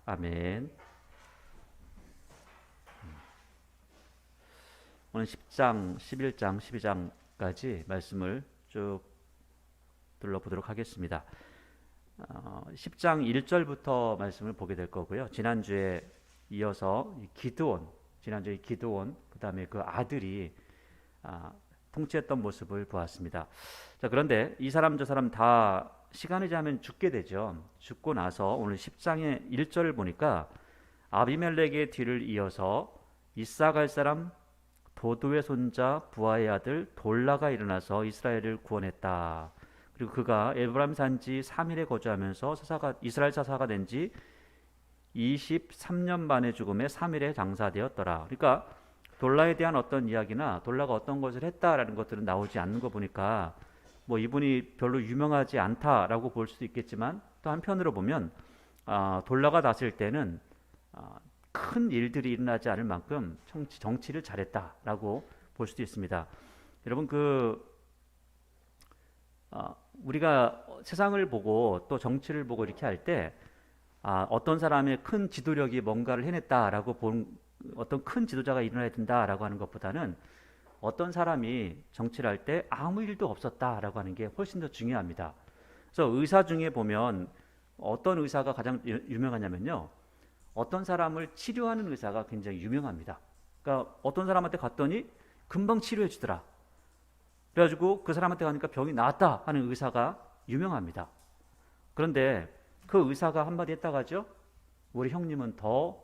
아멘. 오늘 10장, 11장, 12장까지 말씀을 쭉 둘러보도록 하겠습니다. 10장 1절부터 말씀을 보게 될 거고요. 지난주에 이어서 지난주에 기드온, 그 다음에 그 아들이 통치했던 모습을 보았습니다. 자, 그런데 이 사람 저 사람 다 시간이 지나면 죽게 되죠. 죽고 나서 오늘 10장의 1절을 보니까 아비멜렉의 뒤를 이어서 이사갈 사람 도도의 손자 부하의 아들 돌라가 일어나서 이스라엘을 구원했다. 그리고 그가 에브라임 산지 3일에 거주하면서 이스라엘 사사가 된 지 23년 만에 죽음에 3일에 장사되었더라. 그러니까 돌라에 대한 어떤 이야기나 돌라가 어떤 것을 했다라는 것들은 나오지 않는 거 보니까 뭐 이분이 별로 유명하지 않다라고 볼 수도 있겠지만, 또 한편으로 보면 돌라가 났을 때는 큰 일들이 일어나지 않을 만큼 정치를 잘했다라고 볼 수도 있습니다. 여러분, 우리가 세상을 보고 또 정치를 보고 이렇게 할 때 어떤 사람의 큰 지도력이 뭔가를 해냈다라고 본 어떤 큰 지도자가 일어나야 된다라고 하는 것보다는 어떤 사람이 정치를 할 때 아무 일도 없었다라고 하는 게 훨씬 더 중요합니다. 그래서 의사 중에 보면 어떤 의사가 가장 유명하냐면요, 어떤 사람을 치료하는 의사가 굉장히 유명합니다. 그러니까 어떤 사람한테 갔더니 금방 치료해 주더라. 그래가지고 그 사람한테 가니까 병이 나았다 하는 의사가 유명합니다. 그런데 그 의사가 한마디 했다고 하죠. 우리 형님은 더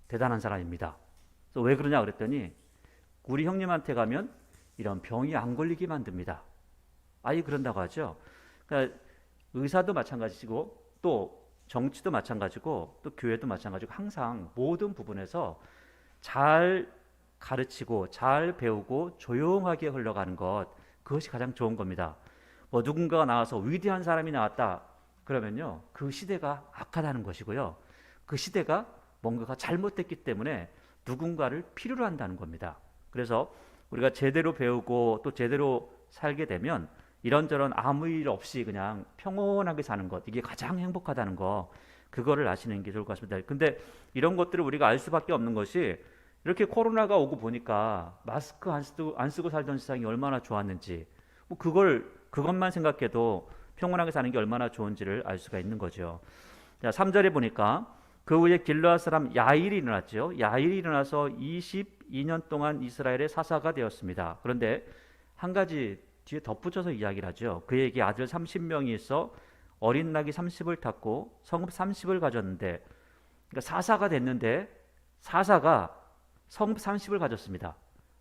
대단한 사람입니다. 그래서 왜 그러냐 그랬더니 우리 형님한테 가면 이런 병이 안 걸리게 만듭니다. 아예 그런다고 하죠. 그러니까 의사도 마찬가지고 또 정치도 마찬가지고 또 교회도 마찬가지고 항상 모든 부분에서 잘 가르치고 잘 배우고 조용하게 흘러가는 것, 그것이 가장 좋은 겁니다. 뭐 누군가가 나와서 위대한 사람이 나왔다 그러면요, 그 시대가 악하다는 것이고요, 그 시대가 뭔가가 잘못됐기 때문에 누군가를 필요로 한다는 겁니다. 그래서 우리가 제대로 배우고 또 제대로 살게 되면 이런저런 아무 일 없이 그냥 평온하게 사는 것, 이게 가장 행복하다는 거, 그거를 아시는 게 좋을 것 같습니다. 근데 이런 것들을 우리가 알 수밖에 없는 것이, 이렇게 코로나가 오고 보니까 마스크 안 쓰고 살던 세상이 얼마나 좋았는지, 뭐 그것만 생각해도 평온하게 사는 게 얼마나 좋은지를 알 수가 있는 거죠. 자, 3절에 보니까 그 후에 길르앗 사람 야일이 일어났죠. 야일이 일어나서 22년 동안 이스라엘의 사사가 되었습니다. 그런데 한 가지 뒤에 덧붙여서 이야기를 하죠. 그에게 아들 30명이 있어 어린 낙이 30을 탔고 성읍 30을 가졌는데, 그러니까 사사가 됐는데 사사가 성읍 30을 가졌습니다.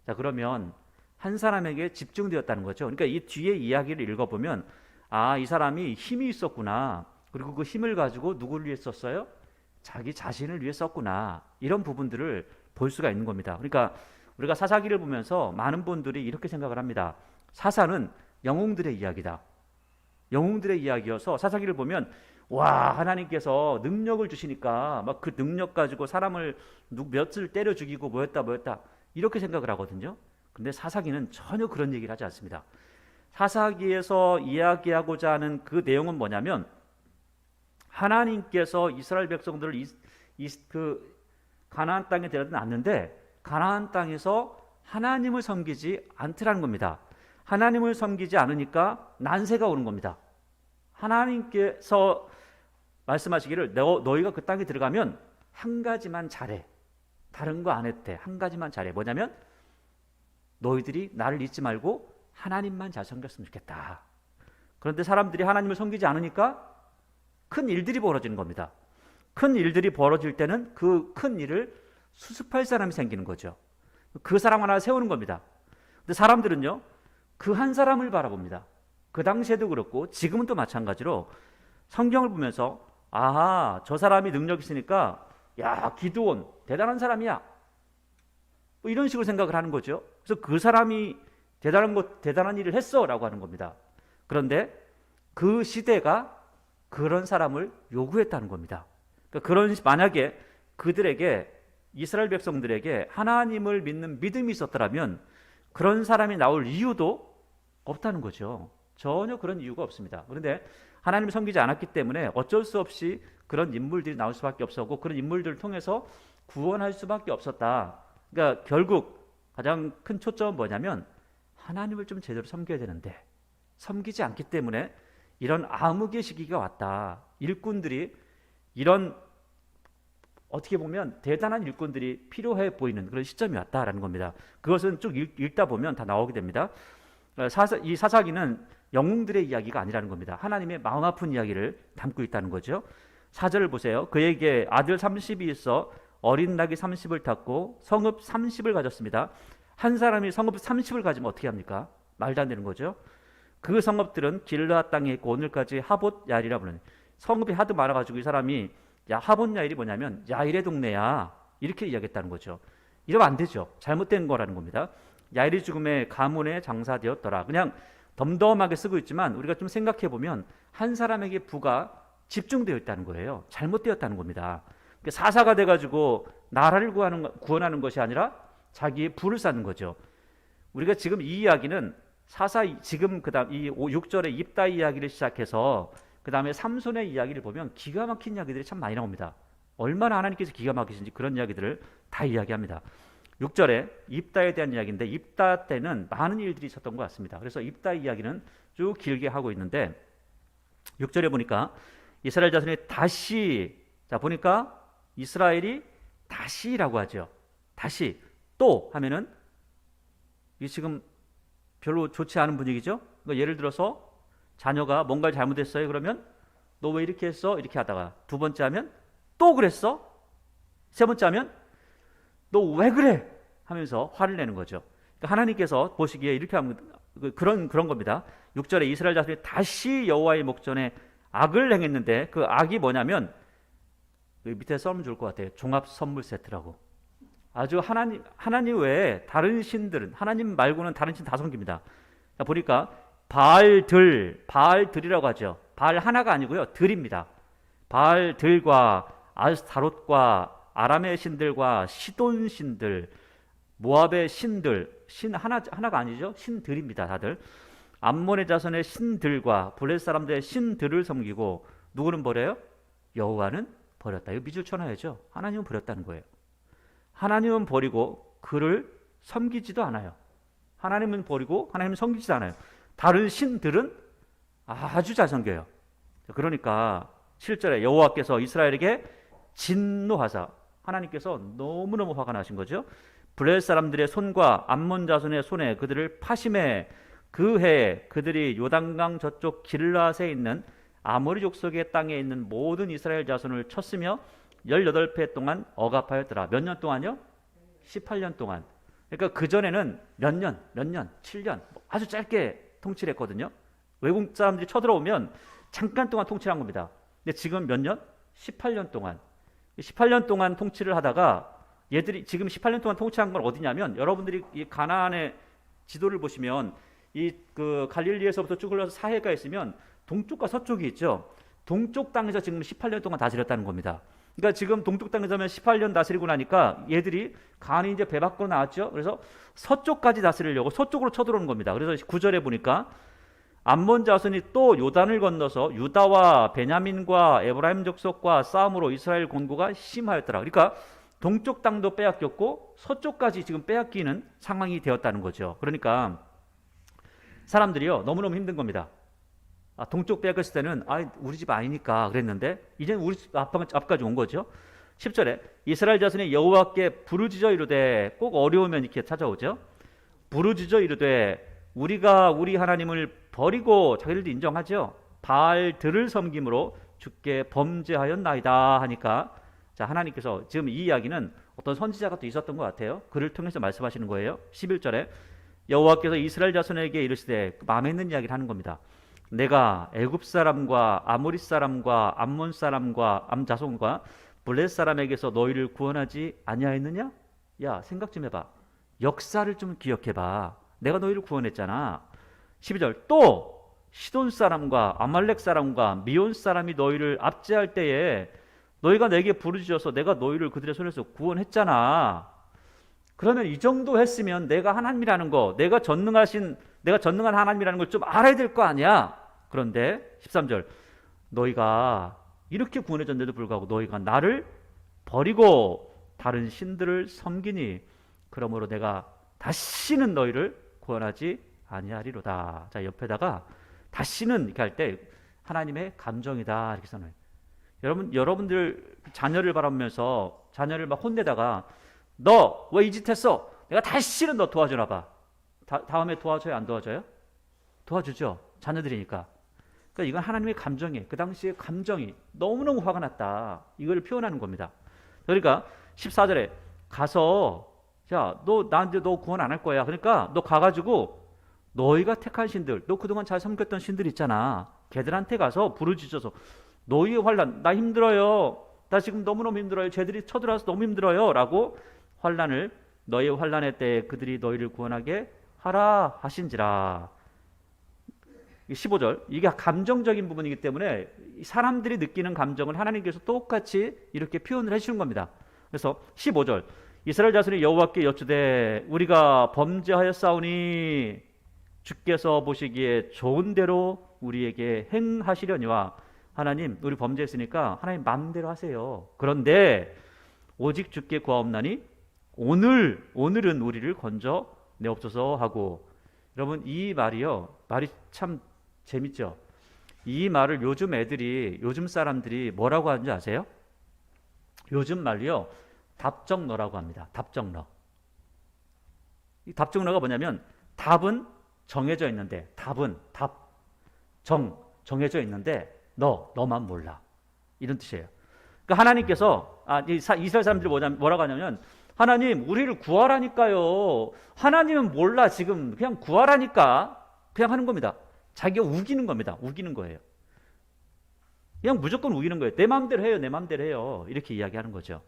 자, 그러면 한 사람에게 집중되었다는 거죠. 그러니까 이 뒤에 이야기를 읽어보면 이 사람이 힘이 있었구나. 그리고 그 힘을 가지고 누구를 위해 썼어요? 자기 자신을 위해 썼구나. 이런 부분들을 볼 수가 있는 겁니다. 그러니까 우리가 사사기를 보면서 많은 분들이 이렇게 생각을 합니다. 사사는 영웅들의 이야기다. 영웅들의 이야기여서 사사기를 보면 와, 하나님께서 능력을 주시니까 막 그 능력 가지고 사람을 몇을 때려 죽이고 뭐였다 이렇게 생각을 하거든요. 근데 사사기는 전혀 그런 얘기를 하지 않습니다. 사사기에서 이야기하고자 하는 그 내용은 뭐냐면, 하나님께서 이스라엘 백성들을 그 가나안 땅에 데려다 놨는데 가나안 땅에서 하나님을 섬기지 않더라는 겁니다. 하나님을 섬기지 않으니까 난세가 오는 겁니다. 하나님께서 말씀하시기를 너희가 그 땅에 들어가면 한 가지만 잘해. 다른 거 안 해도 돼. 한 가지만 잘해. 뭐냐면 너희들이 나를 잊지 말고 하나님만 잘 섬겼으면 좋겠다. 그런데 사람들이 하나님을 섬기지 않으니까 큰 일들이 벌어지는 겁니다. 큰 일들이 벌어질 때는 그 큰 일을 수습할 사람이 생기는 거죠. 그 사람 하나 세우는 겁니다. 근데 사람들은요, 그 한 사람을 바라봅니다. 그 당시에도 그렇고 지금은 또 마찬가지로 성경을 보면서 저 사람이 능력 있으니까 야, 기드온 대단한 사람이야, 뭐 이런 식으로 생각을 하는 거죠. 그래서 그 사람이 대단한 일을 했어 라고 하는 겁니다. 그런데 그 시대가 그런 사람을 요구했다는 겁니다. 그러니까 만약에 그들에게, 이스라엘 백성들에게 하나님을 믿는 믿음이 있었더라면 그런 사람이 나올 이유도 없다는 거죠. 전혀 그런 이유가 없습니다. 그런데 하나님을 섬기지 않았기 때문에 어쩔 수 없이 그런 인물들이 나올 수밖에 없었고 그런 인물들을 통해서 구원할 수밖에 없었다. 그러니까 결국 가장 큰 초점은 뭐냐면 하나님을 좀 제대로 섬겨야 되는데 섬기지 않기 때문에 이런 암흑의 시기가 왔다. 일꾼들이 이런 어떻게 보면 대단한 일꾼들이 필요해 보이는 그런 시점이 왔다라는 겁니다. 그것은 쭉 읽다 보면 다 나오게 됩니다. 이 사사기는 영웅들의 이야기가 아니라는 겁니다. 하나님의 마음 아픈 이야기를 담고 있다는 거죠. 4절을 보세요. 그에게 아들 30이 있어 어린 낙이 30을 탔고 성읍 30을 가졌습니다. 한 사람이 성읍 30을 가지면 어떻게 합니까? 말도 안 되는 거죠. 그 성읍들은 길르앗 땅에 있고 오늘까지 하봇 야일이라 부르는, 성읍이 하도 많아가지고 이 사람이 야 하봇 야일이 뭐냐면 야일의 동네야 이렇게 이야기했다는 거죠. 이러면 안 되죠. 잘못된 거라는 겁니다. 야일이 죽음에 가문에 장사되었더라. 그냥 덤덤하게 쓰고 있지만 우리가 좀 생각해 보면 한 사람에게 부가 집중되어 있다는 거예요. 잘못되었다는 겁니다. 사사가 돼가지고 나라를 구원하는 것이 아니라 자기의 부를 쌓는 거죠. 우리가 지금 이 이야기는 지금 그다음 이 6절의 입다 이야기를 시작해서 그 다음에 삼손의 이야기를 보면 기가 막힌 이야기들이 참 많이 나옵니다. 얼마나 하나님께서 기가 막히신지 그런 이야기들을 다 이야기합니다. 6절에 입다에 대한 이야기인데 입다 때는 많은 일들이 있었던 것 같습니다. 그래서 입다 이야기는 쭉 길게 하고 있는데 6절에 보니까 이스라엘 자손이 다시, 자 보니까 이스라엘이 다시라고 하죠. 다시 또 하면은 이 지금 별로 좋지 않은 분위기죠. 그러니까 예를 들어서 자녀가 뭔가를 잘못했어요. 그러면 너 왜 이렇게 했어? 이렇게 하다가 두 번째 하면 또 그랬어? 세 번째 하면 너 왜 그래? 하면서 화를 내는 거죠. 그러니까 하나님께서 보시기에 이렇게 하면 그런 겁니다. 6절에 이스라엘 자손이 다시 여호와의 목전에 악을 행했는데 그 악이 뭐냐면 밑에 써면 좋을 것 같아요. 종합 선물 세트라고. 아주 하나님 외에 다른 신들은 하나님 말고는 다른 신 다 섬깁니다. 보니까 바알들이라고 하죠. 바알 하나가 아니고요. 들입니다. 바알들과 아스타롯과 아람의 신들과 시돈 신들, 모압의 신들, 신 하나가 아니죠. 신들입니다. 다들 암몬의 자손의 신들과 블레셋 사람들의 신들을 섬기고 누구는 버려요? 여호와는 버렸다. 이거 밑줄 쳐놔야죠. 하나님은 버렸다는 거예요. 하나님은 버리고 그를 섬기지도 않아요. 하나님은 버리고 하나님은 섬기지도 않아요. 다른 신들은 아주 잘 섬겨요. 그러니까 7절에 여호와께서 이스라엘에게 진노하사, 하나님께서 너무너무 화가 나신 거죠. 블레셋 사람들의 손과 암몬 자손의 손에 그들을 파심해 그 해에 그들이 요단강 저쪽 길라앗에 있는 아모리 족속의 땅에 있는 모든 이스라엘 자손을 쳤으며 18해 동안 억압하였더라. 몇 년 동안요? 18년 동안. 그러니까 그전에는 몇 년, 7년 아주 짧게 통치를 했거든요. 외국 사람들이 쳐들어오면 잠깐 동안 통치를 한 겁니다. 근데 지금 몇 년? 18년 동안. 18년 동안 통치를 하다가 얘들이 지금 18년 동안 통치한 건 어디냐면 여러분들이 이 가나안의 지도를 보시면 이 그 갈릴리에서부터 쭉 흘러서 사해가 있으면 동쪽과 서쪽이 있죠. 동쪽 땅에서 지금 18년 동안 다스렸다는 겁니다. 그러니까 지금 동쪽 땅에서면 18년 다스리고 나니까 얘들이 간이 이제 배 밖으로 나왔죠. 그래서 서쪽까지 다스리려고 서쪽으로 쳐들어오는 겁니다. 그래서 9절에 보니까 암몬 자손이 또 요단을 건너서 유다와 베냐민과 에브라임 족속과 싸움으로 이스라엘 곤고가 심하였더라. 그러니까 동쪽 땅도 빼앗겼고 서쪽까지 지금 빼앗기는 상황이 되었다는 거죠. 그러니까 사람들이요 너무너무 힘든 겁니다. 동쪽 빼앗겼을 때는 우리 집 아니니까 그랬는데 이제는 우리 집 앞까지 온 거죠. 10절에 이스라엘 자손이 여호와께 부르짖어 이르되, 꼭 어려우면 이렇게 찾아오죠. 부르짖어 이르되 우리가 우리 하나님을 버리고, 자기들도 인정하죠. 바알들을 섬김으로 주께 범죄하였나이다 하니까, 자 하나님께서 지금 이 이야기는 어떤 선지자가 또 있었던 것 같아요. 그를 통해서 말씀하시는 거예요. 11절에 여호와께서 이스라엘 자손에게 이르시되, 마음에 있는 이야기를 하는 겁니다. 내가 애굽 사람과 아모리 사람과 암몬 사람과 암자손과 블레셋 사람에게서 너희를 구원하지 아니하였느냐? 야 생각 좀 해봐. 역사를 좀 기억해봐. 내가 너희를 구원했잖아. 12절 또 시돈 사람과 아말렉 사람과 미온 사람이 너희를 압제할 때에 너희가 내게 부르짖어서 내가 너희를 그들의 손에서 구원했잖아. 그러면 이 정도 했으면 내가 하나님이라는 거, 내가 전능한 하나님이라는 걸 좀 알아야 될 거 아니야. 그런데 13절 너희가 이렇게 구원해졌는데도 불구하고 너희가 나를 버리고 다른 신들을 섬기니 그러므로 내가 다시는 너희를 구원하지 아니하리로다. 자, 옆에다가 다시는 이렇게 할 때 하나님의 감정이다 이렇게 써놔요. 여러분들 자녀를 바라보면서 자녀를 막 혼내다가 너 왜 이 짓 했어? 내가 다시는 너 도와주나 봐. 다음에 도와줘요? 안 도와줘요? 도와주죠. 자녀들이니까. 그러니까 이건 하나님의 감정이에요. 그 당시에 감정이 너무너무 화가 났다. 이걸 표현하는 겁니다. 그러니까 14절에 가서 자, 나한테 너 구원 안 할 거야. 그러니까 너 가가지고 너희가 택한 신들, 너 그동안 잘 섬겼던 신들 있잖아. 걔들한테 가서 부르짖어서 너희의 환난, 나 힘들어요. 나 지금 너무너무 힘들어요. 쟤들이 쳐들어와서 너무 힘들어요. 라고 환난을 너희의 환난의 때에 그들이 너희를 구원하게 하라 하신지라. 15절, 이게 감정적인 부분이기 때문에 사람들이 느끼는 감정을 하나님께서 똑같이 이렇게 표현을 해주는 겁니다. 그래서 15절, 이스라엘 자손이 여호와께 여쭈되 우리가 범죄하였사오니 주께서 보시기에 좋은 대로 우리에게 행하시려니와. 하나님, 우리 범죄했으니까 하나님 마음대로 하세요. 그런데 오직 주께 구하옵나니 오늘은 우리를 건져 내옵소서 하고. 여러분, 이 말이 참 재밌죠. 이 말을 요즘 사람들이 뭐라고 하는지 아세요? 요즘 말로요, 답정너라고 합니다. 답정너. 이 답정너가 뭐냐면 답은 정해져 있는데, 정해져 있는데 너만 몰라, 이런 뜻이에요. 그러니까 하나님께서 이스라엘 사람들이 뭐라고 하냐면 하나님, 우리를 구하라니까요. 하나님은 몰라, 지금 그냥 구하라니까, 그냥 하는 겁니다. 자기가 우기는 겁니다. 우기는 거예요. 그냥 무조건 우기는 거예요. 내 마음대로 해요, 내 마음대로 해요, 이렇게 이야기하는 거죠.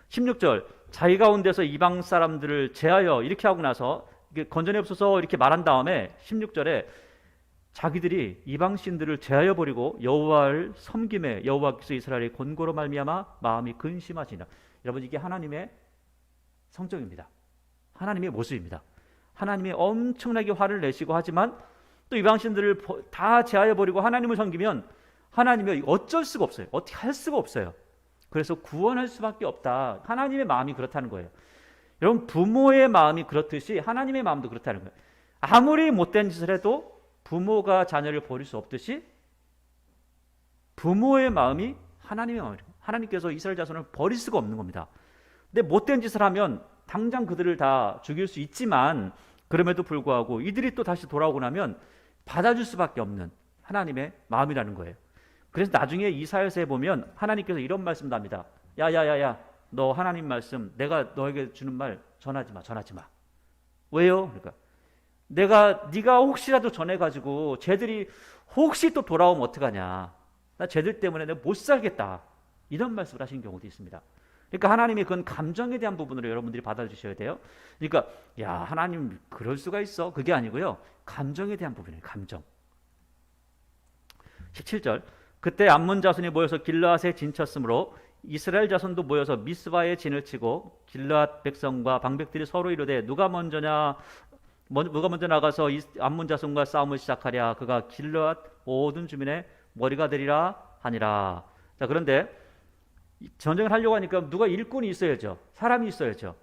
16절, 자기 가운데서 이방 사람들을 제하여 이렇게 하고 나서 건져내옵소서 이렇게 말한 다음에 16절에 자기들이 이방 신들을 제하여 버리고 여호와를 섬김에 여호와께서 이스라엘의 권고로 말미암아 마음이 근심하시니라. 여러분, 이게 하나님의 성정입니다. 하나님의 모습입니다. 하나님이 엄청나게 화를 내시고 하지만 또 이방 신들을 다 제하여 버리고 하나님을 섬기면 하나님이 어쩔 수가 없어요. 어떻게 할 수가 없어요. 그래서 구원할 수밖에 없다. 하나님의 마음이 그렇다는 거예요. 여러분, 부모의 마음이 그렇듯이 하나님의 마음도 그렇다는 거예요. 아무리 못된 짓을 해도 부모가 자녀를 버릴 수 없듯이 부모의 마음이 하나님의 마음이에요. 하나님께서 이스라엘 자손을 버릴 수가 없는 겁니다. 근데 못된 짓을 하면 당장 그들을 다 죽일 수 있지만 그럼에도 불구하고 이들이 또 다시 돌아오고 나면 받아줄 수밖에 없는 하나님의 마음이라는 거예요. 그래서 나중에 이사야서에 보면 하나님께서 이런 말씀도 합니다. 야야야야, 너 하나님 말씀 내가 너에게 주는 말 전하지 마. 왜요? 그러니까 네가 혹시라도 전해가지고 쟤들이 혹시 또 돌아오면 어떡하냐, 나 쟤들 때문에 내가 못 살겠다, 이런 말씀을 하신 경우도 있습니다. 그러니까 하나님이 그건 감정에 대한 부분으로 여러분들이 받아주셔야 돼요. 그러니까 야, 하나님 그럴 수가 있어, 그게 아니고요, 감정에 대한 부분이에요. 감정. 17절, 그때 암몬 자손이 모여서 길르앗에 진쳤으므로 이스라엘 자손도 모여서 미스바에 진을 치고 길르앗 백성과 방백들이 서로 이르되 누가 먼저 나가서 암몬 자손과 싸움을 시작하랴. 그가 길르앗 모든 주민의 머리가 되리라 하니라. 자, 그런데 전쟁을 하려고 하니까 누가 일꾼이 있어야죠. 사람이 있어야죠.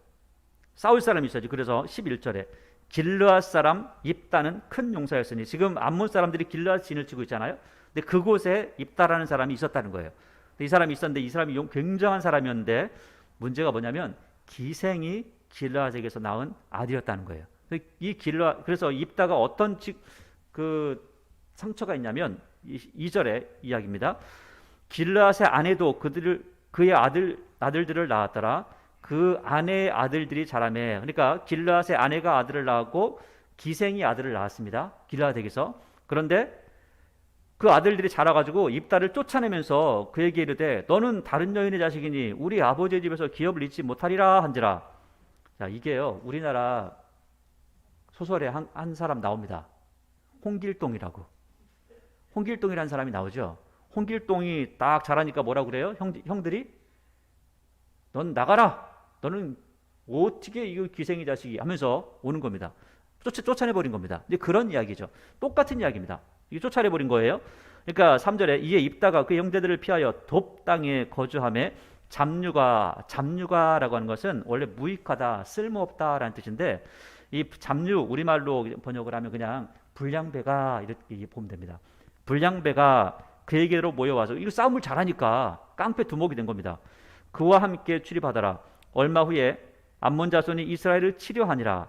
싸울 사람이 있어야죠. 그래서 11절에 길르앗 사람 입다는 큰 용사였으니, 지금 암몬 사람들이 길르앗 진을 치고 있잖아요. 근데 그곳에 입다라는 사람이 있었다는 거예요. 이 사람이 있었는데 이 사람이 굉장한 사람이었는데 문제가 뭐냐면 기생이 길르앗에게서 낳은 아들이었다는 거예요. 그래서 입다가 어떤 그 상처가 있냐면 2절의 이야기입니다. 길르앗의 아내도 그의 아들들을 낳았더라. 그 아내의 아들들이 자라매. 그러니까 길르앗의 아내가 아들을 낳았고 기생이 아들을 낳았습니다. 길르앗에게서. 그런데 그 아들들이 자라가지고 입다를 쫓아내면서 그에게 이르되 너는 다른 여인의 자식이니 우리 아버지의 집에서 기업을 잊지 못하리라 한지라. 자, 이게요, 우리나라 소설에 한 사람 나옵니다. 홍길동이라고. 홍길동이라는 사람이 나오죠. 홍길동이 딱 자라니까 뭐라고 그래요? 형들이 넌 나가라, 너는 어떻게 이거 기생이 자식이 하면서 오는 겁니다. 쫓아내버린 겁니다. 이제 그런 이야기죠. 똑같은 이야기입니다. 이게 쫓아내버린 거예요. 그러니까 3절에 이에 입다가 그 형제들을 피하여 돕 땅에 거주하며 잡류가라고 하는 것은 원래 무익하다, 쓸모없다라는 뜻인데 이 잡류 우리말로 번역을 하면 그냥 불량배가 이렇게 보면 됩니다. 불량배가 그에게로 모여와서 이거 싸움을 잘하니까 깡패 두목이 된 겁니다. 그와 함께 출입하더라. 얼마 후에 암몬 자손이 이스라엘을 치려하니라.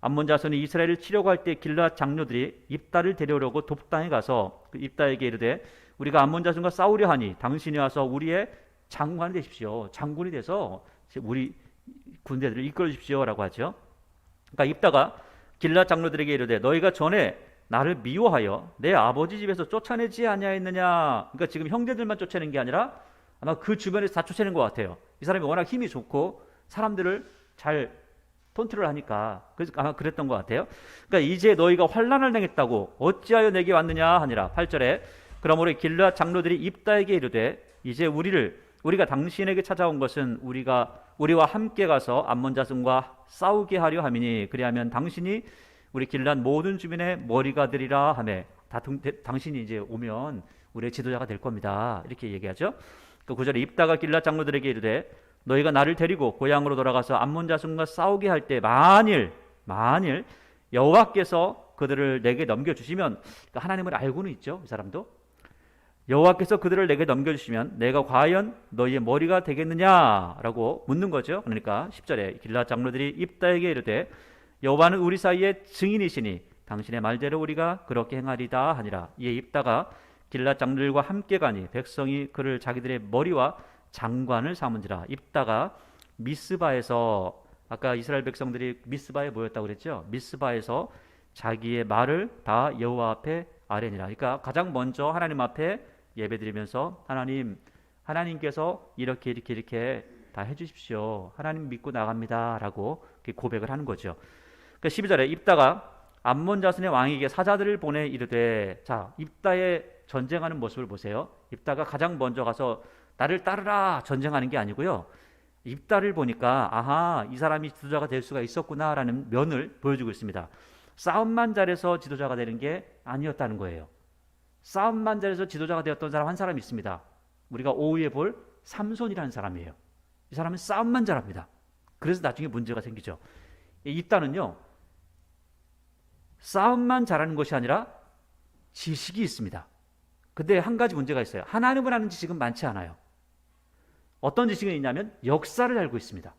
암몬 자손이 이스라엘을 치려고 할 때 길앗 장로들이 입다를 데려오려고 돕 땅에 가서 그 입다에게 이르되 우리가 암몬 자손과 싸우려 하니 당신이 와서 우리의 장관이 되십시오. 장군이 돼서 우리 군대들을 이끌어 주십시오라고 하죠. 그러니까 입다가 길앗 장로들에게 이르되 너희가 전에 나를 미워하여 내 아버지 집에서 쫓아내지 아니하였느냐. 그러니까 지금 형제들만 쫓아낸 게 아니라 아마 그 주변에서 다 쫓아낸 것 같아요. 이 사람이 워낙 힘이 좋고 사람들을 잘 컨트롤 하니까 그래서 아마 그랬던 것 같아요. 그러니까 이제 너희가 환난을 당했다고 어찌하여 내게 왔느냐 하니라. 8절에 그러므로 길앗 장로들이 입다에게 이르되 이제 우리가 당신에게 찾아온 것은 우리와 함께 가서 암몬 자손과 싸우게 하려 함이니 그리하면 당신이 우리 길앗 모든 주민의 머리가 되리라 하매 당신이 이제 오면 우리의 지도자가 될 겁니다. 이렇게 얘기하죠. 그 9절에 입다가 길앗 장로들에게 이르되 너희가 나를 데리고 고향으로 돌아가서 암몬 자손과 싸우게 할 때 만일 여호와께서 그들을 내게 넘겨주시면 그러니까 하나님을 알고는 있죠. 이 사람도 여호와께서 그들을 내게 넘겨주시면 내가 과연 너희의 머리가 되겠느냐라고 묻는 거죠. 그러니까 10절에 길앗 장로들이 입다에게 이르되 여호와는 우리 사이에 증인이시니 당신의 말대로 우리가 그렇게 행하리다 하니라. 이에 입다가 길앗 장로들과 함께 가니 백성이 그를 자기들의 머리와 장관을 삼은지라. 입다가 미스바에서 아까 이스라엘 백성들이 미스바에 모였다고 그랬죠. 미스바에서 자기의 말을 다 여호와 앞에 아뢰니라. 그러니까 가장 먼저 하나님 앞에 예배드리면서 하나님께서 이렇게 다 해주십시오. 하나님 믿고 나갑니다라고 고백을 하는 거죠. 그러니까 12절에 입다가 암몬 자손의 왕에게 사자들을 보내 이르되 자 입다의 전쟁하는 모습을 보세요. 입다가 가장 먼저 가서 나를 따르라 전쟁하는 게 아니고요. 입다를 보니까 아하 이 사람이 지도자가 될 수가 있었구나라는 면을 보여주고 있습니다. 싸움만 잘해서 지도자가 되는 게 아니었다는 거예요. 싸움만 잘해서 지도자가 되었던 사람 한 사람이 있습니다. 우리가 오후에 볼 삼손이라는 사람이에요. 이 사람은 싸움만 잘합니다. 그래서 나중에 문제가 생기죠. 입다는요 싸움만 잘하는 것이 아니라 지식이 있습니다. 근데 한 가지 문제가 있어요. 하나님을 아는 지식은 많지 않아요. 어떤 지식은 있냐면 역사를 알고 있습니다.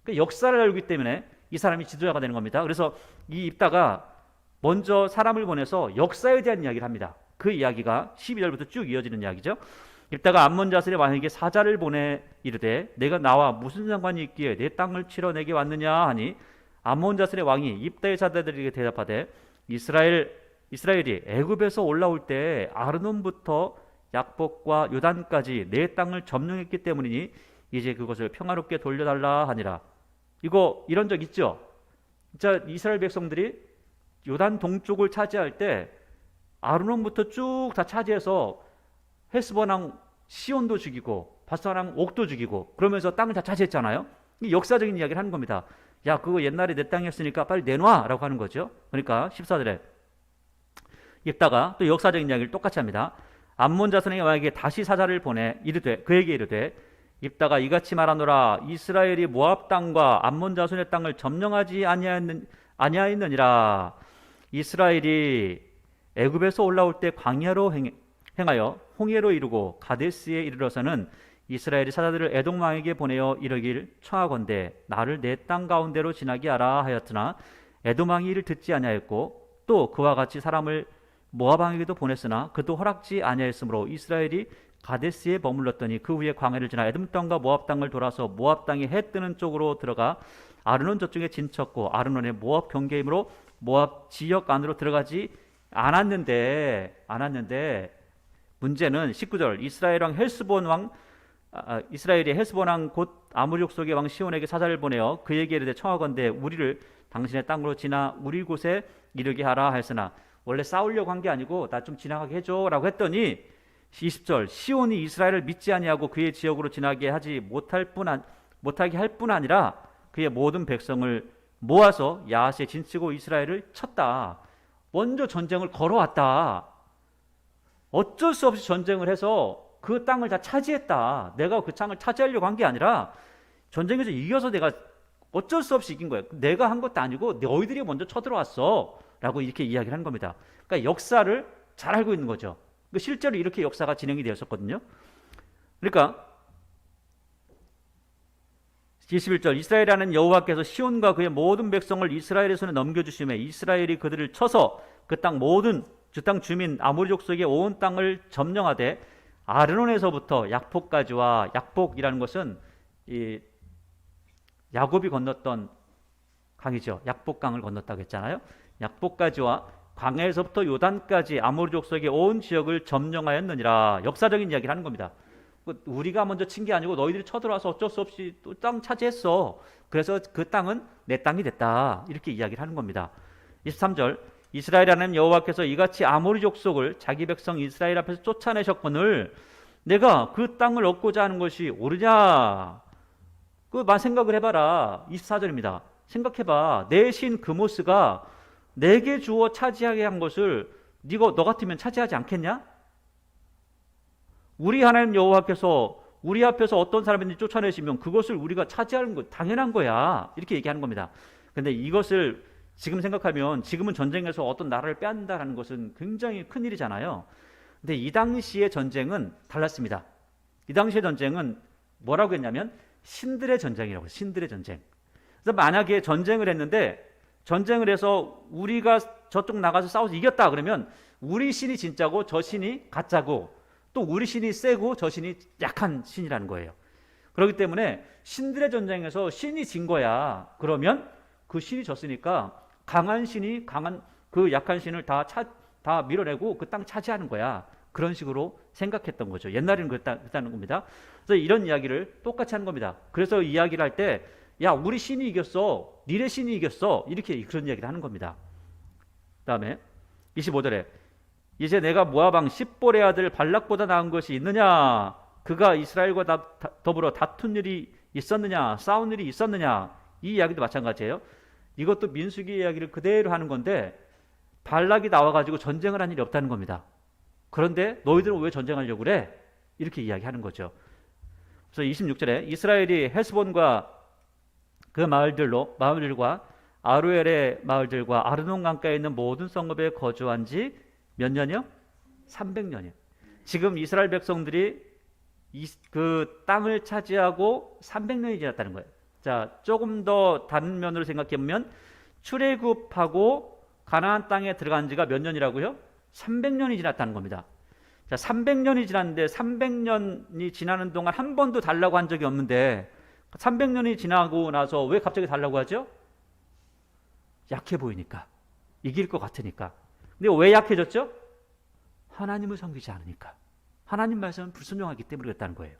그 역사를 알고 있기 때문에 이 사람이 지도자가 되는 겁니다. 그래서 이 입다가 먼저 사람을 보내서 역사에 대한 이야기를 합니다. 그 이야기가 12절부터 쭉 이어지는 이야기죠. 입다가 암몬 자손의 왕에게 사자를 보내 이르되 내가 나와 무슨 상관이 있기에 내 땅을 치러 내게 왔느냐 하니 암몬 자손의 왕이 입다의 사자들에게 대답하되 이스라엘이 애굽에서 올라올 때 아르논부터 약복과 요단까지 내 땅을 점령했기 때문이니 이제 그것을 평화롭게 돌려달라 하니라. 이런 적 있죠? 진짜 이스라엘 백성들이 요단 동쪽을 차지할 때 아르논부터 쭉 다 차지해서 헤스본 왕 시온도 죽이고 바산 왕 옥도 죽이고 그러면서 땅을 다 차지했잖아요. 역사적인 이야기를 하는 겁니다. 야 그거 옛날에 내 땅이었으니까 빨리 내놔 라고 하는 거죠. 그러니까 14절에 입다가 또 역사적인 이야기를 똑같이 합니다. 암몬 자손의 왕에게 다시 사자를 보내 그에게 이르되 입다가 이같이 말하노라. 이스라엘이 모압 땅과 암몬 자손의 땅을 점령하지 아니하였느니라. 이스라엘이 애굽에서 올라올 때 광야로 행하여 홍해로 이르고 가데스에 이르러서는 이스라엘이 사자들을 에돔 왕에게 보내어 이르길 청하건대 나를 내 땅 가운데로 지나게 하라 하였으나 에돔 왕이 이를 듣지 아니하였고 또 그와 같이 사람을 모압 왕에게도 보냈으나 그도 허락지 아니하였으므로 이스라엘이 가데스에 머물렀더니 그 후에 광야를 지나 에돔 땅과 모압 땅을 돌아서 모압 땅이 해 뜨는 쪽으로 들어가 아르논 저쪽에 진쳤고 아르논의 모압 경계이므로 모압 지역 안으로 들어가지 않았는데 문제는 19절 이스라엘이 헬스본 왕 곧 아모리 족속의 왕 시온에게 사자를 보내어 그에게 이르되 청하건대 우리를 당신의 땅으로 지나 우리 곳에 이르게 하라 하였으나 원래 싸우려고 한 게 아니고 나 좀 지나가게 해줘 라고 했더니 20절 시온이 이스라엘을 믿지 아니하고 그의 지역으로 지나게 하지 못하게 할 뿐 아니라 그의 모든 백성을 모아서 야하스에 진치고 이스라엘을 쳤다. 먼저 전쟁을 걸어왔다. 어쩔 수 없이 전쟁을 해서 그 땅을 다 차지했다. 내가 그 땅을 차지하려고 한 게 아니라 전쟁에서 이겨서 내가 어쩔 수 없이 이긴 거예요. 내가 한 것도 아니고 너희들이 먼저 쳐들어왔어 라고 이렇게 이야기를 한 겁니다. 그러니까 역사를 잘 알고 있는 거죠. 실제로 이렇게 역사가 진행이 되었었거든요. 그러니까 21절 이스라엘이라는 여호와께서 시온과 그의 모든 백성을 이스라엘의 손에 넘겨주시며 이스라엘이 그들을 쳐서 그 땅 모든 그 땅 주민 아모리 족속의 온 땅을 점령하되 아르논에서부터 약복까지와, 약복이라는 것은 이 야곱이 건넜던 강이죠. 약복강을 건넜다고 했잖아요. 약복까지와 광야에서부터 요단까지 아모리 족속의 온 지역을 점령하였느니라. 역사적인 이야기를 하는 겁니다. 우리가 먼저 친 게 아니고 너희들이 쳐들어와서 어쩔 수 없이 또 땅 차지했어. 그래서 그 땅은 내 땅이 됐다. 이렇게 이야기를 하는 겁니다. 23절 이스라엘 하나님 여호와께서 이같이 아모리 족속을 자기 백성 이스라엘 앞에서 쫓아내셨거늘 내가 그 땅을 얻고자 하는 것이 옳으냐? 그만 생각을 해봐라. 24절입니다. 생각해봐. 내 신 그모스가 내게 주어 차지하게 한 것을 너 같으면 차지하지 않겠냐? 우리 하나님 여호와께서 우리 앞에서 어떤 사람인지 쫓아내시면 그것을 우리가 차지하는 거 당연한 거야. 이렇게 얘기하는 겁니다. 근데 이것을 지금 생각하면 지금은 전쟁에서 어떤 나라를 빼앗는다는 것은 굉장히 큰 일이잖아요. 근데 이 당시의 전쟁은 달랐습니다. 이 당시의 전쟁은 뭐라고 했냐면 신들의 전쟁이라고 해요. 신들의 전쟁. 그래서 만약에 전쟁을 했는데 전쟁을 해서 우리가 저쪽 나가서 싸워서 이겼다 그러면 우리 신이 진짜고 저 신이 가짜고 또 우리 신이 세고 저 신이 약한 신이라는 거예요. 그렇기 때문에 신들의 전쟁에서 신이 진 거야. 그러면 그 신이 졌으니까 강한 신이 강한 그 약한 신을 다 밀어내고 그 땅 차지하는 거야. 그런 식으로 생각했던 거죠. 옛날에는 그랬다는 겁니다. 그래서 이런 이야기를 똑같이 하는 겁니다. 그래서 이야기를 할 때 야 우리 신이 이겼어. 니네 신이 이겼어. 이렇게 그런 이야기를 하는 겁니다. 그 다음에 25절에 이제 내가 모압 왕 십볼의 아들 발락보다 나은 것이 있느냐? 그가 이스라엘과 더불어 다툰 일이 있었느냐? 싸운 일이 있었느냐? 이 이야기도 마찬가지예요. 이것도 민수기 이야기를 그대로 하는 건데 발락이 나와가지고 전쟁을 한 일이 없다는 겁니다. 그런데 너희들은 왜 전쟁하려고 그래? 이렇게 이야기하는 거죠. 그래서 26절에 이스라엘이 헤스본과 그 마을들과 아루엘의 마을들과 아르논 강가에 있는 모든 성읍에 거주한 지 몇 년이요? 300년이요. 지금 이스라엘 백성들이 그 땅을 차지하고 300년이 지났다는 거예요. 자, 조금 더 다른 면으로 생각해 보면 출애굽하고 가나안 땅에 들어간 지가 몇 년이라고요? 300년이 지났다는 겁니다. 자, 300년이 지났는데 300년이 지나는 동안 한 번도 달라고 한 적이 없는데 300년이 지나고 나서 왜 갑자기 달라고 하죠? 약해 보이니까. 이길 것 같으니까. 근데 왜 약해졌죠? 하나님을 섬기지 않으니까. 하나님 말씀은 불순종하기 때문에 그랬다는 거예요.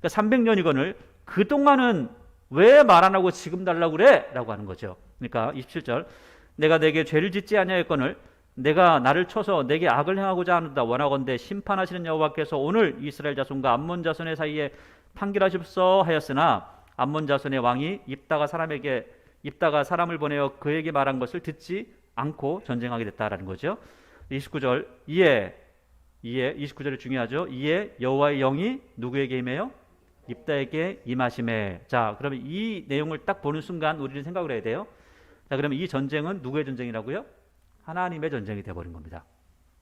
그러니까 300년이건을 그동안은 왜 말 안 하고 지금 달라고 그래? 라고 하는 거죠. 그러니까 27절 내가 내게 죄를 짓지 아니하였거늘 내가 나를 쳐서 내게 악을 행하고자 하는다 원하건대 심판하시는 여호와께서 오늘 이스라엘 자손과 암몬 자손의 사이에 판결하십소 하였으나 암몬 자손의 왕이 입다가 사람을 보내어 그에게 말한 것을 듣지 않고 전쟁하게 됐다라는 거죠. 29절 29절이 중요하죠. 이에 여호와의 영이 누구에게 임해요? 입다에게 임하심에. 자, 그러면 이 내용을 딱 보는 순간 우리는 생각을 해야 돼요. 자, 그러면 이 전쟁은 누구의 전쟁이라고요? 하나님의 전쟁이 되어버린 겁니다.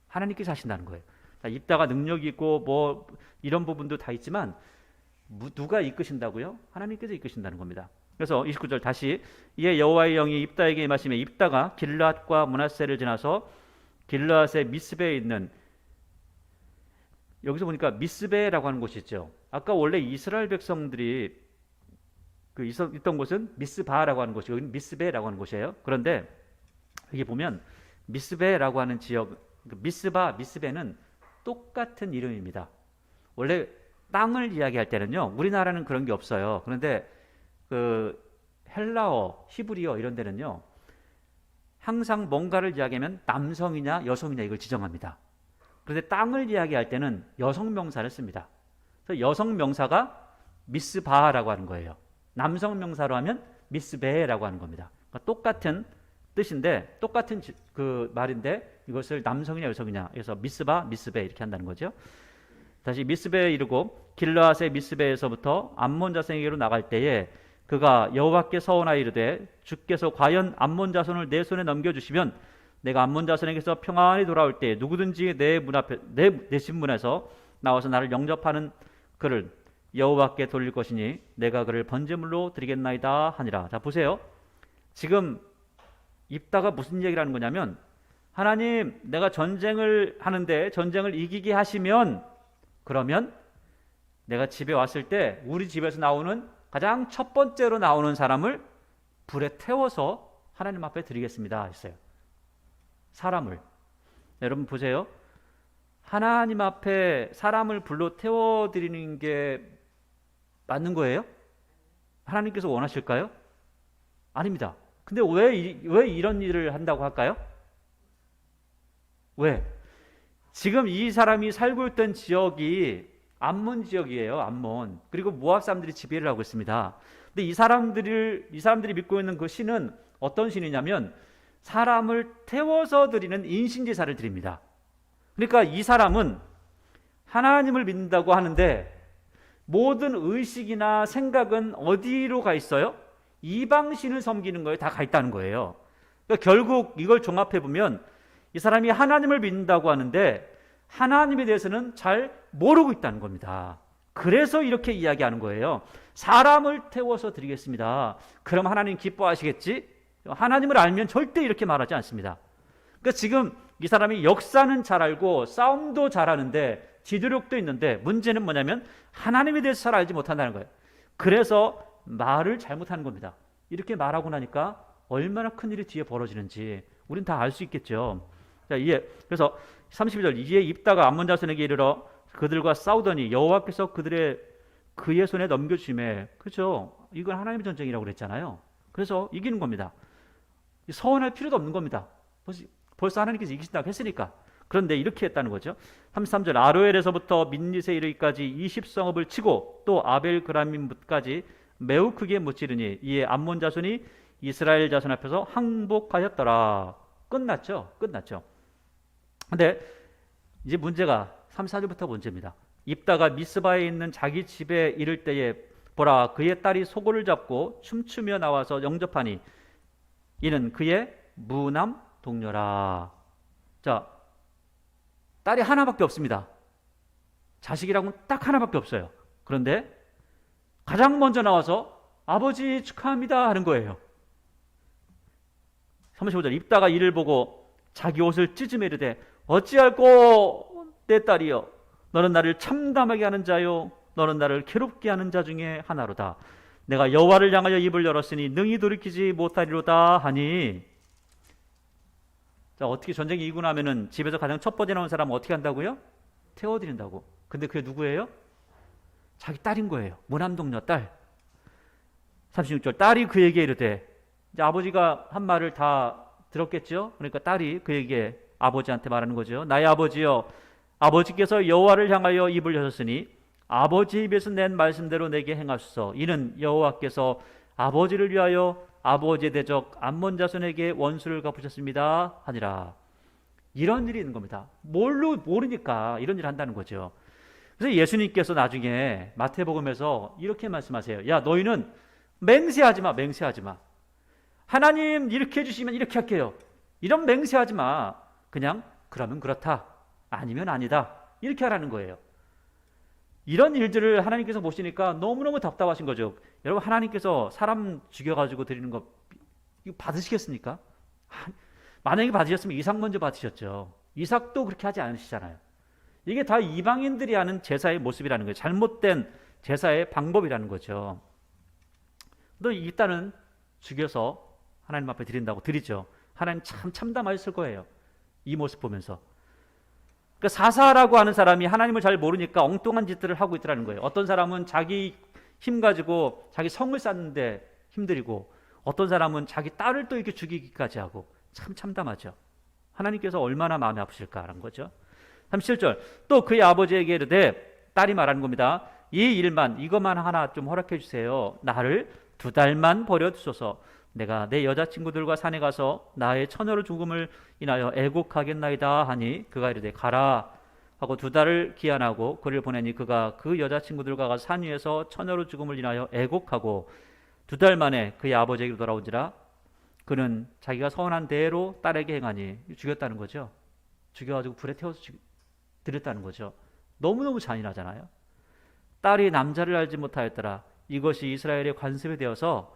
하나님께서 하신다는 거예요. 자, 입다가 능력이 있고 뭐 이런 부분도 다 있지만 누가 이끄신다고요? 하나님께서 이끄신다는 겁니다. 그래서 29절 다시 이에 여호와의 영이 입다에게 임하시며 입다가 길르앗과 므낫세를 지나서 길르앗의 미스베에 있는 여기서 보니까 미스베라고 하는 곳이 있죠. 아까 원래 이스라엘 백성들이 있던 곳은 미스바라고 하는 곳이고 여기는 미스베라고 하는 곳이에요. 그런데 여기 보면 미스베라고 하는 지역, 미스바, 미스베는 똑같은 이름입니다. 원래 땅을 이야기할 때는요, 우리나라는 그런 게 없어요. 그런데 그 헬라어, 히브리어 이런 데는요, 항상 뭔가를 이야기하면 남성이냐 여성이냐 이걸 지정합니다. 그런데 땅을 이야기할 때는 여성 명사를 씁니다. 그래서 여성 명사가 미스바라고 하는 거예요. 남성 명사로 하면 미스베라고 하는 겁니다. 그러니까 똑같은 뜻인데 똑같은 그 말인데 이것을 남성이냐 여성이냐 그래서 미스바 미스베 이렇게 한다는 거죠. 다시 미스베에 이르고 길르앗의 미스베에서부터 암몬 자손에게로 나갈 때에 그가 여호와께 서원하여 이르되 주께서 과연 암몬 자손을 내 손에 넘겨주시면 내가 암몬 자손에게서 평안히 돌아올 때 누구든지 내 문 앞에 내 신문에서 나와서 나를 영접하는 그를 여호와께 돌릴 것이니 내가 그를 번제물로 드리겠나이다 하니라. 자 보세요. 지금 입다가 무슨 얘기를 하는 거냐면 하나님 내가 전쟁을 하는데 전쟁을 이기게 하시면 그러면 내가 집에 왔을 때 우리 집에서 나오는 가장 첫 번째로 나오는 사람을 불에 태워서 하나님 앞에 드리겠습니다 했어요. 사람을. 여러분 보세요. 하나님 앞에 사람을 불로 태워드리는 게 맞는 거예요? 하나님께서 원하실까요? 아닙니다. 근데 왜 이런 일을 한다고 할까요? 왜? 지금 이 사람이 살고 있던 지역이 암몬 지역이에요. 암몬. 그리고 모압 사람들이 지배를 하고 있습니다. 근데 이 사람들이 믿고 있는 그 신은 어떤 신이냐면 사람을 태워서 드리는 인신제사를 드립니다. 그러니까 이 사람은 하나님을 믿는다고 하는데 모든 의식이나 생각은 어디로 가 있어요? 이방신을 섬기는 거에 다 가 있다는 거예요. 그러니까 결국 이걸 종합해 보면 이 사람이 하나님을 믿는다고 하는데 하나님에 대해서는 잘 모르고 있다는 겁니다. 그래서 이렇게 이야기하는 거예요. 사람을 태워서 드리겠습니다. 그럼 하나님 기뻐하시겠지? 하나님을 알면 절대 이렇게 말하지 않습니다. 그러니까 지금 이 사람이 역사는 잘 알고 싸움도 잘하는데 지도력도 있는데 문제는 뭐냐면 하나님에 대해서 잘 알지 못한다는 거예요. 그래서 말을 잘못하는 겁니다. 이렇게 말하고 나니까 얼마나 큰 일이 뒤에 벌어지는지 우린 다 알 수 있겠죠. 자, 그래서 32절 이에 입다가 암몬 자손에게 이르러 그들과 싸우더니 여호와께서 그의 손에 넘겨주심에 그렇죠. 이건 하나님의 전쟁이라고 그랬잖아요. 그래서 이기는 겁니다. 서운할 필요도 없는 겁니다. 벌써 하나님께서 이기신다고 했으니까. 그런데 이렇게 했다는 거죠. 33절 아로엘에서부터 민닛에 이르기까지 20성읍을 치고 또 아벨그라밈까지 매우 크게 무찌르니 이에 암몬 자손이 이스라엘 자손 앞에서 항복하였더라. 끝났죠. 근데 이제 문제가 34절부터 문제입니다. 입다가 미스바에 있는 자기 집에 이를 때에 보라 그의 딸이 소고를 잡고 춤추며 나와서 영접하니 이는 그의 무남 동료라. 자, 딸이 하나밖에 없습니다. 자식이라고는 딱 하나밖에 없어요. 그런데 가장 먼저 나와서 아버지 축하합니다 하는 거예요. 35절 입다가 이를 보고 자기 옷을 찢으며 이르되 어찌할꼬 내 딸이여 너는 나를 참담하게 하는 자요 너는 나를 괴롭게 하는 자 중에 하나로다. 내가 여호와를 향하여 입을 열었으니 능히 돌이키지 못하리로다 하니. 자, 어떻게 전쟁이 이기고 나면은 집에서 가장 첫 번째 나온 사람은 어떻게 한다고요? 태워드린다고. 근데 그게 누구예요? 자기 딸인 거예요. 무남동녀 딸. 36절 딸이 그에게 이르되 이제 아버지가 한 말을 다 들었겠죠. 그러니까 딸이 그에게 아버지한테 말하는 거죠. 나의 아버지여 아버지께서 여호와를 향하여 입을 여셨으니 아버지 입에서 낸 말씀대로 내게 행하소서. 이는 여호와께서 아버지를 위하여 아버지의 대적 암몬 자손에게 원수를 갚으셨습니다 하니라. 이런 일이 있는 겁니다. 모르니까 이런 일을 한다는 거죠. 그래서 예수님께서 나중에 마태복음에서 이렇게 말씀하세요. 야 너희는 맹세하지 마. 하나님 이렇게 해주시면 이렇게 할게요. 이런 맹세하지 마. 그냥 그러면 그렇다 아니면 아니다 이렇게 하라는 거예요. 이런 일들을 하나님께서 보시니까 너무너무 답답하신 거죠. 여러분 하나님께서 사람 죽여가지고 드리는 거 이거 받으시겠습니까? 만약에 받으셨으면 이삭 먼저 받으셨죠. 이삭도 그렇게 하지 않으시잖아요. 이게 다 이방인들이 하는 제사의 모습이라는 거예요. 잘못된 제사의 방법이라는 거죠. 또 일단은 죽여서 하나님 앞에 드린다고 드리죠. 하나님 참 참담하셨을 거예요. 이 모습 보면서. 그러니까 사사라고 하는 사람이 하나님을 잘 모르니까 엉뚱한 짓들을 하고 있더라는 거예요. 어떤 사람은 자기 힘 가지고 자기 성을 쌓는데 힘들이고 어떤 사람은 자기 딸을 또 이렇게 죽이기까지 하고 참 참담하죠. 하나님께서 얼마나 마음이 아프실까라는 거죠. 37절 또 그의 아버지에게 이르되 딸이 말하는 겁니다. 이것만 하나 좀 허락해 주세요. 나를 2달만 버려두소서. 내가 내 여자친구들과 산에 가서 나의 처녀로 죽음을 인하여 애곡하겠나이다 하니 그가 이르되 가라 하고 2달을 기한하고 그를 보내니 그가 그 여자친구들과 가서 산 위에서 처녀로 죽음을 인하여 애곡하고 2달 만에 그의 아버지에게로 돌아온지라. 그는 자기가 서원한 대로 딸에게 행하니 죽였다는 거죠. 죽여가지고 불에 태워서 드렸다는 거죠. 너무너무 잔인하잖아요. 딸이 남자를 알지 못하였더라. 이것이 이스라엘의 관습이 되어서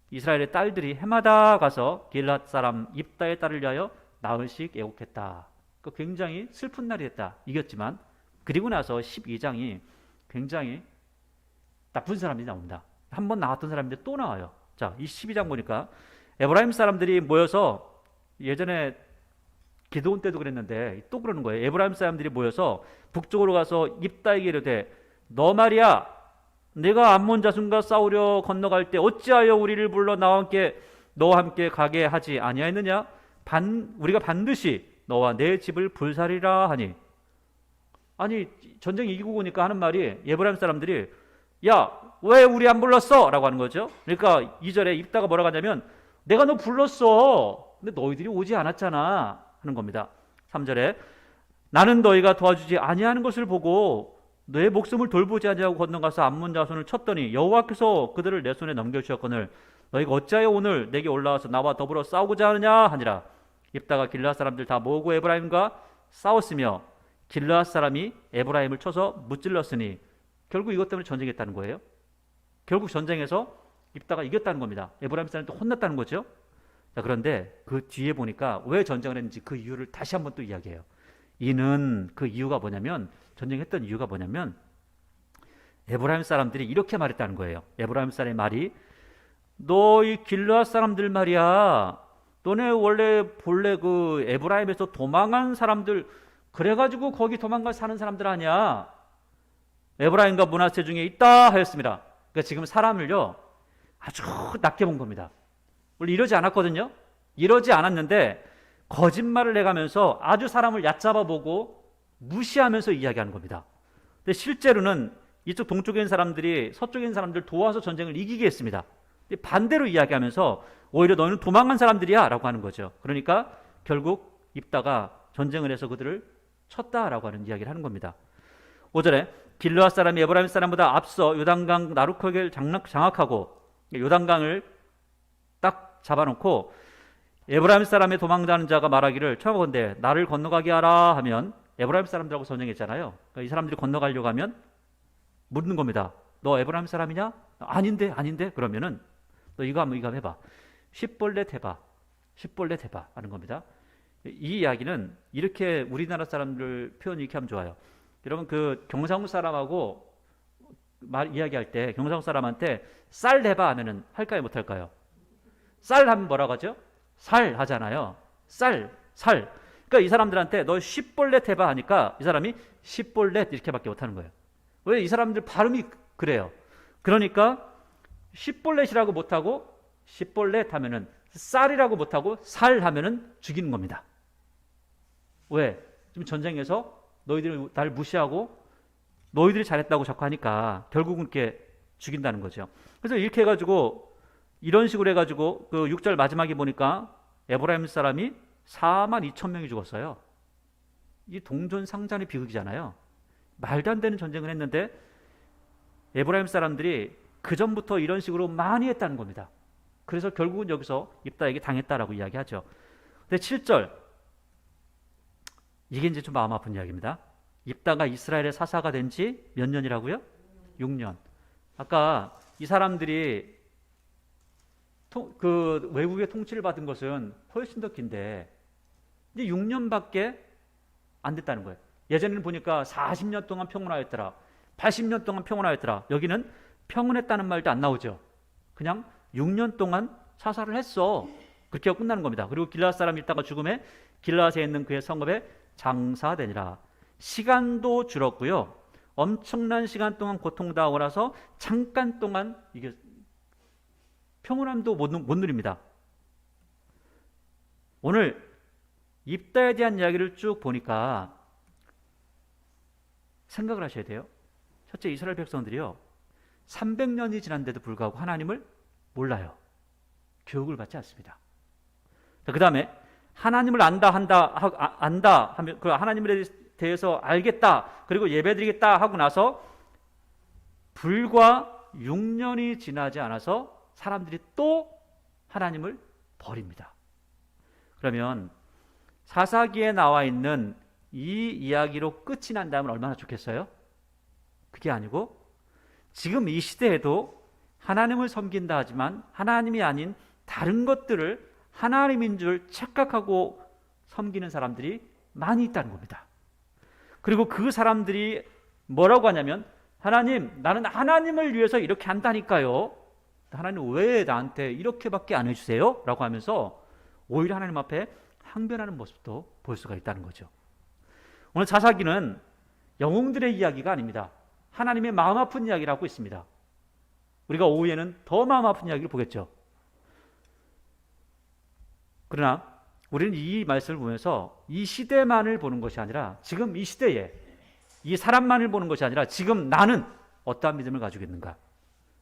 이스라엘의 딸들이 해마다 가서 길앗 사람 입다의 딸을 위하여 나흘씩 애곡했다. 굉장히 슬픈 날이 됐다. 이겼지만 그리고 나서 12장이 굉장히 나쁜 사람들이 나옵니다. 한 번 나왔던 사람인데 또 나와요. 자, 이 12장 보니까 에브라임 사람들이 모여서 예전에 기드온 때도 그랬는데 또 그러는 거예요. 에브라임 사람들이 모여서 북쪽으로 가서 입다에게 이르되 너 말이야 내가 암몬 자손과 싸우려 건너갈 때 어찌하여 우리를 불러 너와 함께 가게 하지 아니하였느냐? 우리가 반드시 너와 내 집을 불살이라 하니. 아니 전쟁이 이기고 오니까 하는 말이 에브라임 사람들이 야 왜 우리 안 불렀어? 라고 하는 거죠. 그러니까 2절에 입다가 뭐라고 하냐면 내가 너 불렀어. 근데 너희들이 오지 않았잖아 하는 겁니다. 3절에 나는 너희가 도와주지 아니하는 것을 보고 너의 목숨을 돌보지 아니하고 건너가서 암몬 자손을 쳤더니 여호와께서 그들을 내 손에 넘겨주셨거늘 너희가 어찌하여 오늘 내게 올라와서 나와 더불어 싸우고자 하느냐 하니라. 입다가 길르앗 사람들 다 모으고 에브라임과 싸웠으며 길르앗 사람이 에브라임을 쳐서 무찔렀으니 결국 이것 때문에 전쟁했다는 거예요. 결국 전쟁에서 입다가 이겼다는 겁니다. 에브라임 사람한테 혼났다는 거죠. 자, 그런데 그 뒤에 보니까 왜 전쟁을 했는지 그 이유를 다시 한번 또 이야기해요. 이는 그 이유가 뭐냐면 전쟁했던 이유가 뭐냐면 에브라임 사람들이 이렇게 말했다는 거예요. 에브라임 사람의 말이 너 이 길르앗 사람들 말이야 너네 본래 그 에브라임에서 도망한 사람들 그래가지고 거기 도망가 사는 사람들 아니야. 에브라임과 므낫세 중에 있다 하였습니다. 그러니까 지금 사람을요 아주 낮게 본 겁니다. 원래 이러지 않았거든요. 이러지 않았는데 거짓말을 해가면서 아주 사람을 얕잡아 보고 무시하면서 이야기하는 겁니다. 근데 실제로는 이쪽 동쪽에 있는 사람들이 서쪽에 있는 사람들 도와서 전쟁을 이기게 했습니다. 반대로 이야기하면서 오히려 너희는 도망간 사람들이야 라고 하는 거죠. 그러니까 결국 입다가 전쟁을 해서 그들을 쳤다라고 하는 이야기를 하는 겁니다. 5절에 길르앗 사람이 에브라임 사람보다 앞서 요단강 나루코를 장악하고 요단강을 딱 잡아놓고 에브라임 사람의 도망자는 자가 말하기를 청하건대 나를 건너가게 하라 하면 에브라임 사람들하고 전쟁했잖아요. 그러니까 이 사람들이 건너가려고 하면 묻는 겁니다. 너 에브라임 사람이냐? 아닌데 그러면은 너 이거 한번 해봐. 십볼렛 해봐 하는 겁니다. 이 이야기는 이렇게 우리나라 사람들 표현이 이렇게 하면 좋아요. 여러분 그 경상도 사람하고 이야기할 때 경상도 사람한테 쌀 해봐 하면은 할까요 못할까요? 쌀 하면 뭐라고 하죠? 살 하잖아요. 쌀. 그러니까 이 사람들한테 너 십볼렛 해봐 하니까 이 사람이 십볼렛 이렇게밖에 못하는 거예요. 왜? 이 사람들 발음이 그래요. 그러니까 십볼렛이라고 못하고 십볼렛 하면은 쌀이라고 못하고 살 하면은 죽이는 겁니다. 왜? 지금 전쟁에서 너희들이 나를 무시하고 너희들이 잘했다고 자꾸 하니까 결국은 이렇게 죽인다는 거죠. 그래서 이렇게 해가지고 이런 식으로 해가지고 그 6절 마지막에 보니까 에브라임 사람이 42,000명이 죽었어요. 이 동전상잔의 비극이잖아요. 말도 안 되는 전쟁을 했는데 에브라임 사람들이 그 전부터 이런 식으로 많이 했다는 겁니다. 그래서 결국은 여기서 입다에게 당했다라고 이야기하죠. 근데 7절 이게 이제 좀 마음 아픈 이야기입니다. 입다가 이스라엘의 사사가 된 지 몇 년이라고요? 6년. 아까 이 사람들이 그 외국의 통치를 받은 것은 훨씬 더 긴데 이제 6년밖에 안 됐다는 거예요. 예전에는 보니까 40년 동안 평온하였더라. 80년 동안 평온하였더라. 여기는 평온했다는 말도 안 나오죠. 그냥 6년 동안 사사를 했어. 그렇게 하고 끝나는 겁니다. 그리고 길르앗 사람이 있다가 죽음에 길르앗에 있는 그의 성읍에 장사되니라. 시간도 줄었고요. 엄청난 시간 동안 고통당하고 나서 잠깐 동안 이게 평온함도 못 누립니다. 오늘 입다에 대한 이야기를 쭉 보니까 생각을 하셔야 돼요. 첫째, 이스라엘 백성들이요 300년이 지난데도 불구하고 하나님을 몰라요. 교육을 받지 않습니다. 그 다음에 하나님을 안다 하면 그 하나님에 대해서 알겠다 그리고 예배드리겠다 하고 나서 불과 6년이 지나지 않아서 사람들이 또 하나님을 버립니다. 그러면 사사기에 나와 있는 이 이야기로 끝이 난다면 얼마나 좋겠어요? 그게 아니고 지금 이 시대에도 하나님을 섬긴다 하지만 하나님이 아닌 다른 것들을 하나님인 줄 착각하고 섬기는 사람들이 많이 있다는 겁니다. 그리고 그 사람들이 뭐라고 하냐면 하나님, 나는 하나님을 위해서 이렇게 한다니까요. 하나님 왜 나한테 이렇게밖에 안 해주세요? 라고 하면서 오히려 하나님 앞에 항변하는 모습도 볼 수가 있다는 거죠. 오늘 사사기는 영웅들의 이야기가 아닙니다. 하나님의 마음 아픈 이야기를 하고 있습니다. 우리가 오후에는 더 마음 아픈 이야기를 보겠죠. 그러나 우리는 이 말씀을 보면서 이 시대만을 보는 것이 아니라 지금 이 시대에 이 사람만을 보는 것이 아니라 지금 나는 어떠한 믿음을 가지고 있는가,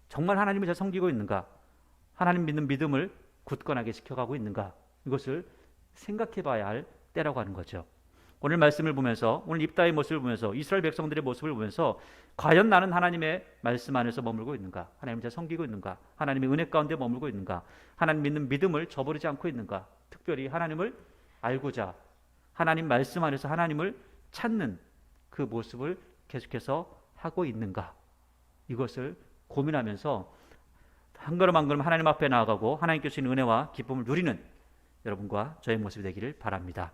정말 하나님을 잘 섬기고 있는가, 하나님 믿는 믿음을 굳건하게 지켜가고 있는가, 이것을 생각해 봐야 할 때라고 하는 거죠. 오늘 말씀을 보면서, 오늘 입다의 모습을 보면서, 이스라엘 백성들의 모습을 보면서 과연 나는 하나님의 말씀 안에서 머물고 있는가, 하나님을 잘 섬기고 있는가, 하나님의 은혜 가운데 머물고 있는가, 하나님 믿는 믿음을 저버리지 않고 있는가, 특별히 하나님을 알고자 하나님 말씀 안에서 하나님을 찾는 그 모습을 계속해서 하고 있는가, 이것을 고민하면서 한 걸음 한 걸음 하나님 앞에 나아가고 하나님께 주신 은혜와 기쁨을 누리는 여러분과 저의 모습이 되기를 바랍니다.